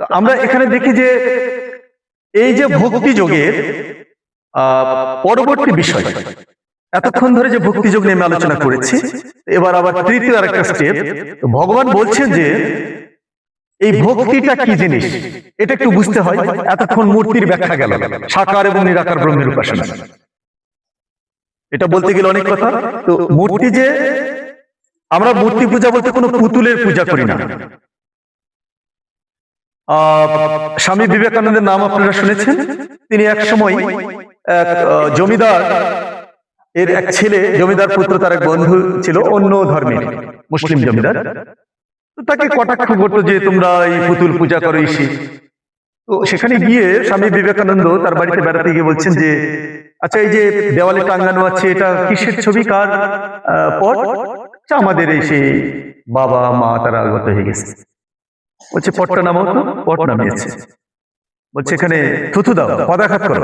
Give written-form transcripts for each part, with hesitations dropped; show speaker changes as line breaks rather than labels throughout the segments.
তো আমরা এখানে দেখি যে এই যে ভক্তি যোগের পরবর্তী বিষয়, এতক্ষণ ধরে যে ভক্তি যোগ নিয়ে আলোচনা করেছি, এবার আবার তৃতীয় আরেকটা স্টেপ। ভগবান বলছেন যে এই ভক্তিটা কি জিনিস এটা একটু বুঝতে হয়। এতক্ষণ মূর্তির ব্যাখ্যা গেল, সাকার এবং নিরাকার ব্রহ্মের উপাসনা, এটা বলতে গেলে অনেক কথা। তো মূর্তি, যে আমরা মূর্তি পূজা বলতে কোনো পুতুলের পূজা করি না। স্বামী বিবেকানন্দের নাম আপনারা শুনেছেন। তিনি এক সময় এক জমিদার এর এক ছেলে, জমিদার পুত্র, তার এক বন্ধু ছিল অন্য ধর্মের মুসলিম জমিদার, তো তাকে কটাক্ষ করতো যে তোমরা এই পুতুল পূজা করো ইসি। তো সেখানে গিয়ে স্বামী বিবেকানন্দ তার বাড়িতে বেড়াতে গিয়ে বলছেন যে আচ্ছা, এই যে দেওয়ালে টাঙ্গানো আছে এটা কিসের ছবি, কার পট? আমাদের এই সেই বাবা মা তারা আগত হয়ে গেছে। বলছে পটটা নামাও তো। পট নামিয়েছে। বলছে এখানে থুথু দাও, পদাঘাত করো।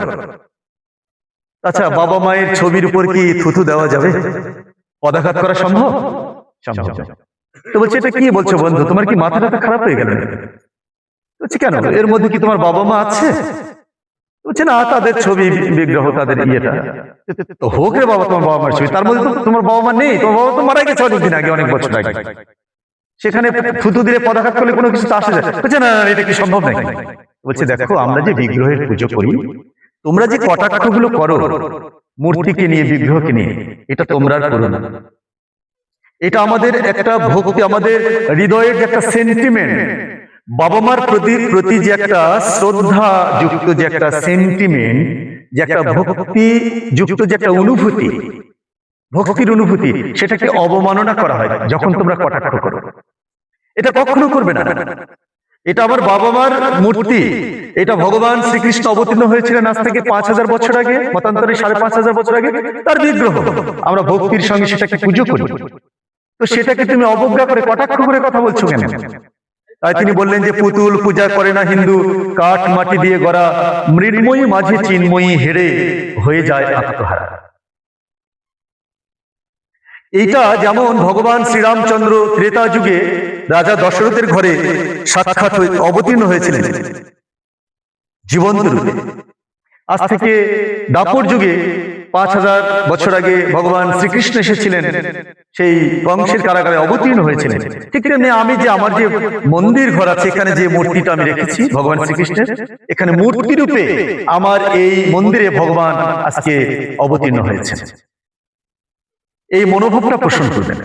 আচ্ছা, বাবা মায়ের ছবির উপর কি থুথু দেওয়া যাবে? পদাঘাত করা সম্ভব? সম্ভব। তো বলছে এটা কি বলছো বন্ধু, তোমার কি মাথাটা খারাপ হয়ে গেল? বলছে কেন, এর মধ্যে কি তোমার বাবা মা আছে? বলছে না, তাদের ছবি বিগ্রহ, তাদের ইয়েটা তো হোক রে বাবা, তোমার বাবা মার ছবি, তার মধ্যে তো তোমার বাবা মা নেই, তোমার বাবা তো মারা গেছে অনেকদিন আগে, অনেক বছর আগে। সেখানে থুতু দিলে পদাঘাত করলে কোনো কিছু তো আসে যায়। বলছে না, এটা কি সম্ভব নাকি? বলছে দেখো, আমরা যে বিগ্রহের পুজো করি, তোমরা যে কটাক্ষ গুলো করো মূর্তিকে নিয়ে, বিগ্রহকে নিয়ে, এটা তোমরা করো না। এটা আমাদের একটা ভক্তি, আমাদের হৃদয়ের যে একটা সেন্টিমেন্ট, বাবা মার প্রতি যে একটা শ্রদ্ধা যুক্ত যে একটা সেন্টিমেন্ট, যে একটা ভক্তি যুক্ত যে একটা অনুভূতি, ভক্তির অনুভূতি, সেটাকে অবমাননা করা হয় যখন তোমরা কটাক্ষ করো। এটা কখনো করবে না। এটা আমার বাবা মার মূর্তি, এটা ভগবান শ্রীকৃষ্ণ অবতীর্ণ হয়েছিলেন আজ থেকে 5000 বছর আগে, মতান্তরে 5500 বছর আগে, তার বিগ্রহ। আমরা ভক্তির সঙ্গে সেটাকে পুজো করি। তো সেটাকে তুমি অবজ্ঞা করে কটাক্ষ করে কথা বলছো কেন? তাই তিনি বললেন যে পুতুল পূজা করে না হিন্দু, কাঠ মাটি দিয়ে গড়া মৃন্ময়ী মাঝে চিন্ময়ী হেরে হয়ে যায় আত্মহারা। এইটা যেমন ভগবান শ্রীরামচন্দ্র ত্রেতা যুগে রাজা দশরথের ঘরে সাক্ষাৎ অবতীর্ণ হয়েছিলেন জীবন্ত রূপে। আজ থেকে দাপর যুগে 5000 বছর আগে ভগবান শ্রীকৃষ্ণ এসেছিলেন, সেই কংসের কারাগারে অবতীর্ণ হয়েছিলেন। ঠিক তেমনি আমি যে আমার যে মন্দির ঘর আছে, এখানে যে মূর্তিটা আমি রেখেছি ভগবান শ্রীকৃষ্ণের, এখানে মূর্তি রূপে আমার এই মন্দিরে ভগবান আজকে অবতীর্ণ হয়েছে। এই মনোভাবটা পোষণ করবেন।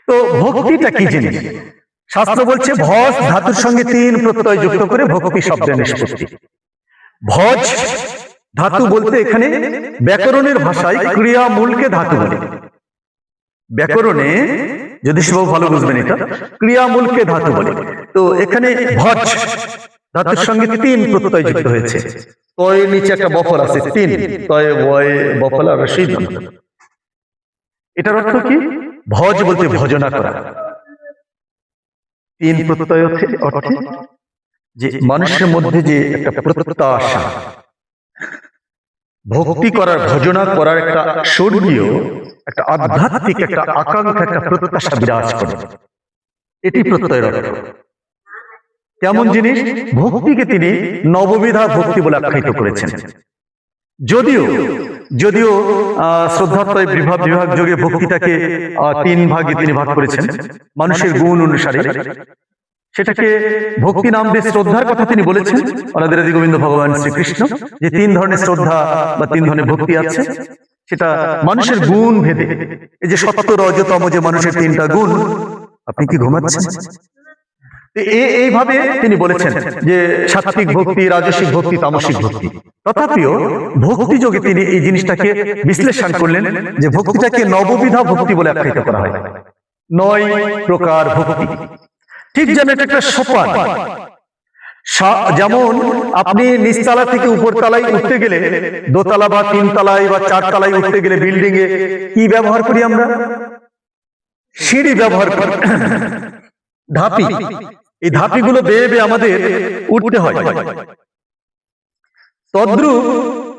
তো ভক্তিটা কি জিনিস? শাস্ত্র বলছে ভজ ধাতুর সঙ্গে 3 প্রত্যয় যুক্ত করে ভক্তি শব্দের নিষ্পত্তি। ভজ ধাতু বলতে এখানে ব্যাকরণের ভাষায় ক্রিয়ামূলকে ধাতু বলে। ব্যাকরণে যদি সব ভালো বুঝবেন, এটা ক্রিয়ামূলকে ধাতু বলে। তো এখানে ভজ ধাতুর সঙ্গে 3 প্রত্যয় যুক্ত হয়েছে। তয়ের নিচে একটা বফল আছে, 3 তয়ে বয় বফল আর রসই। এটার অর্থ কি? ভজ বলতে ভজনা করা। 3 প্রত্যয় অর্থে যে মানুষের মধ্যে যে একটা প্রত্যাশা, ভক্তি করার, ভজনা করার একটা স্বর্গীয়, একটা আধ্যাত্মিক একটা আকাঙ্ক্ষা, একটা প্রত্যাশা বিরাজ করে, এটি প্রত্যয়ের অর্থ। কেমন জিনিস? ভক্তিকে তিনি নববিধা ভক্তি বলে আখ্যায়িত করেছেন। যদিও শ্রদ্ধাত্ময় বিভাগ যোগে ভক্তিটাকে 3 ভাগে তিনি ভাগ করেছেন মানুষের গুণ অনুসারে। সেটাকে ভক্তি নাম দিয়ে শ্রদ্ধার কথা তিনি বলেছেন অনাদি গোবিন্দ ভগবান শ্রীকৃষ্ণ, যে 3 ধরনের শ্রদ্ধা বা 3 ধরনের ভক্তি আছে, সেটা মানুষের গুণ ভেদে। এই যে সত্য রজতম যে মানুষের 3টা গুণ, আপনি কি ঘুমাচ্ছেন? এইভাবে তিনি বলেছেন যে সাত্বিক ভক্তি, রাজসিক ভক্তি, তামসিক ভক্তি। তথাপিও ভক্তি যোগে তিনি এই জিনিসটাকে বিশ্লেষণ করলেন যে ভক্তিটাকে নববিধা ভক্তি বলে আখ্যায়িত করা হয়। 9 প্রকার ভক্তি। ঠিক যেন এটা একটা সোপান। যেমন আপনি নিচতলা থেকে উপরতলায় উঠতে গেলে, দোতলা বা 3 তলায় বা 4 তলায় উঠতে গেলে বিল্ডিং এ কি ব্যবহার করি আমরা? সিঁড়ি ব্যবহার করি, ধাপি। এই ধাপিগুলো বেয়ে বেয়ে আমাদের উঠতে হয়। তদ্রূপ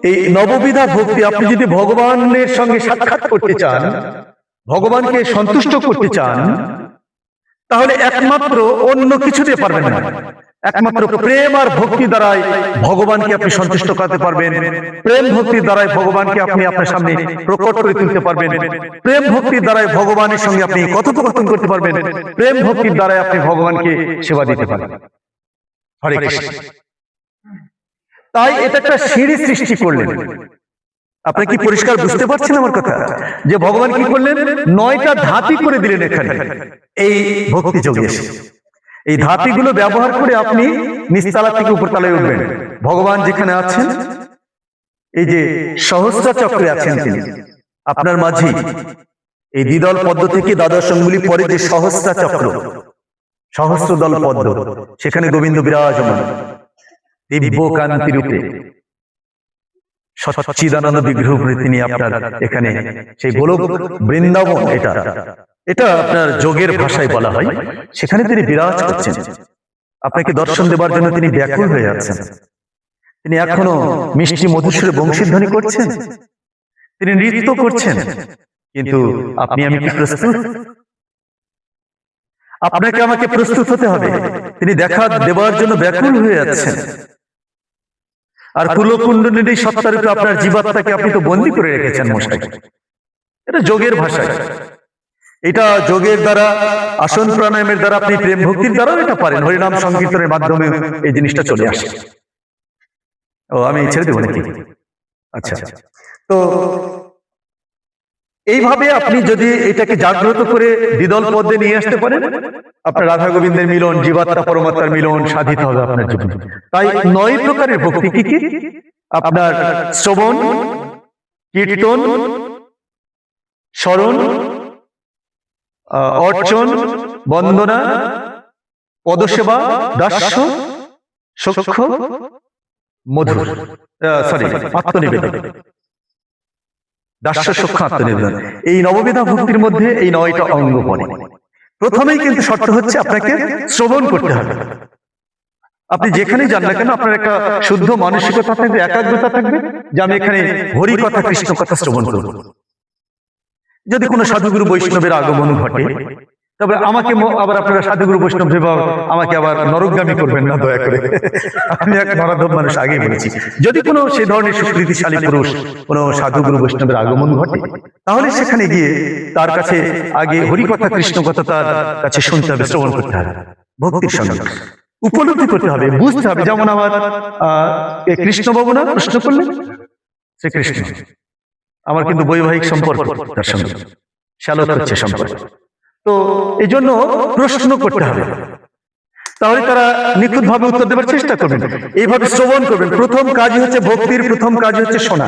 এই নববিধা ভক্তি, আপনি যদি ভগবানের সঙ্গে সাক্ষাৎ করতে চান, ভগবানকে সন্তুষ্ট করতে চান, তাহলে একমাত্র অন্য কিছু দিয়ে পারবেন না। একমাত্র প্রেম আর ভক্তি দ্বারাই ভগবানকে আপনি সন্তুষ্ট করতে পারবেন। প্রেম ভক্তির দ্বারাই ভগবানকে আপনি আপনার সামনে প্রকট করে তুলতে পারবেন। প্রেম ভক্তির দ্বারাই ভগবানের সঙ্গে আপনি কথোপকথন করতে পারবেন। প্রেম ভক্তির দ্বারাই আপনি ভগবানকে সেবা দিতে পারবেন। হরে কৃষ্ণ। তাই এটা একটা সিঁড়ি সৃষ্টি করলেন। আপনি কি পরিষ্কার বুঝতে পারছেন আমার কথা? যে ভগবান কি করলেন? 9টা ধাপি করে দিলেন এখানে এই ভক্তি যোগে এসে। এই ধাপিগুলো ব্যবহার করে আপনি নিচতলা থেকে উপরতলায় উঠবেন। ভগবান যেখানে আছেন, এই যে সহস্র চক্রে আছেন তিনি আপনার মাঝে। এই দ্বিদল পদ্ম থেকে দ্বাদশ অঙ্গুলি পরে যে সহস্র চক্র, সহস্র দল পদ্ম, সেখানে গোবিন্দ বিরাজমান দিব্য কান্তি রূপে সচ্চিদানন্দ বিগ্রহ রূপে তিনি আপনার এখানে সেই গোলক বৃন্দাবন, এটা আপনার যোগের ভাষায় বলা হয়, সেখানে তিনি বিরাজ করছেন। আপনাকে দর্শন দেবার জন্য তিনি ব্যাকুল হয়ে আছেন। তিনি এখনো মিষ্টি মধুসূরে বংশীধ্বনি করছেন, তিনি নৃত্য করছেন। কিন্তু আপনি আমি কি প্রস্তুত? আপনাকে আমাকে প্রস্তুত হতে হবে। তিনি দেখা দেবার জন্য ব্যাকুল হয়ে আছেন। আর কুলকুণ্ডলিনী সত্তারূপে আপনার জীবাত্মাকে আপনি তো বন্দী করে রেখেছেন মশাই। এটা যোগের ভাষায়। এটা যোগের দ্বারা, আসন প্রাণায়ামের দ্বারা, আপনি প্রেম ভক্তির দ্বারাও এটা পারেন। হরিনাম সংকীর্তনের মাধ্যমে এই জিনিসটা চলে আসে। ও, আমি ছেড়ে দেবো নাকি? আচ্ছা, তো এইভাবে আপনি যদি এটাকে জাগ্রত করে দ্বিদল পদ্মে নিয়ে আসতে পারেন, আপনার রাধা গোবিন্দের মিলন, জীবাত্মা পরমাত্মার মিলন সাধিত হবে আপনার জীবনে। তাই 9 প্রকারের ভক্তি কি কি? আপনার শ্রবণ, কীর্তন, স্মরণ, অর্চন, বন্দনা, পদসেবা, দাস্য, সখ্য, মধুর, আত্মনিবেদন। দাস্য, সখ্য, আত্মনিবেদন, এই নববিধা ভক্তির মধ্যে এই 9টা অঙ্গ পড়ে। প্রথমেই কিন্তু শর্ত হচ্ছে আপনাকে শ্রবণ করতে হবে। আপনি যেখানেই যান না কেন, আপনার একটা শুদ্ধ মানসিকতা থাকবে, একাগ্রতা থাকবে যে আমি এখানে হরি কথা, কৃষ্ণ কথা শ্রবণ করব। যদি কোনো সাধুগুরু বৈষ্ণবের আগমন ঘটে, তবে আমাকে আবার আপনারা সাধুগুরু বৈষ্ণব ভেবে আমাকে আবার নরকগামী করবেন না দয়া করে। আমি এক নরাধম মানুষ, আগেই বলেছি। যদি কোনো সে ধরনের সুকৃতিশালী পুরুষ, কোনো সাধুগুরু বৈষ্ণবের আগমন ঘটে, তাহলে সেখানে গিয়ে তার কাছে আগে হরিকথা, কৃষ্ণ কথা তার কাছে শুনতে হবে, শ্রবণ করতে হবে, ভক্তির সঙ্গে উপলব্ধি করতে হবে, বুঝতে হবে। যেমন আমার কৃষ্ণ বাবু না প্রশ্ন করলেন, সে কৃষ্ণ, আমার কিন্তু বৈবাহিক সম্পর্ক তার সঙ্গে, শ্যালত হচ্ছে সম্পর্ক। তো এই জন্য প্রশ্ন করতে হবে, তাহলে তারা নিখুঁত ভাবে উত্তর দেওয়ার চেষ্টা করবেন। এইভাবে শ্রবণ করবেন। প্রথম কাজ হচ্ছে ভক্তির, প্রথম কাজ হচ্ছে শোনা।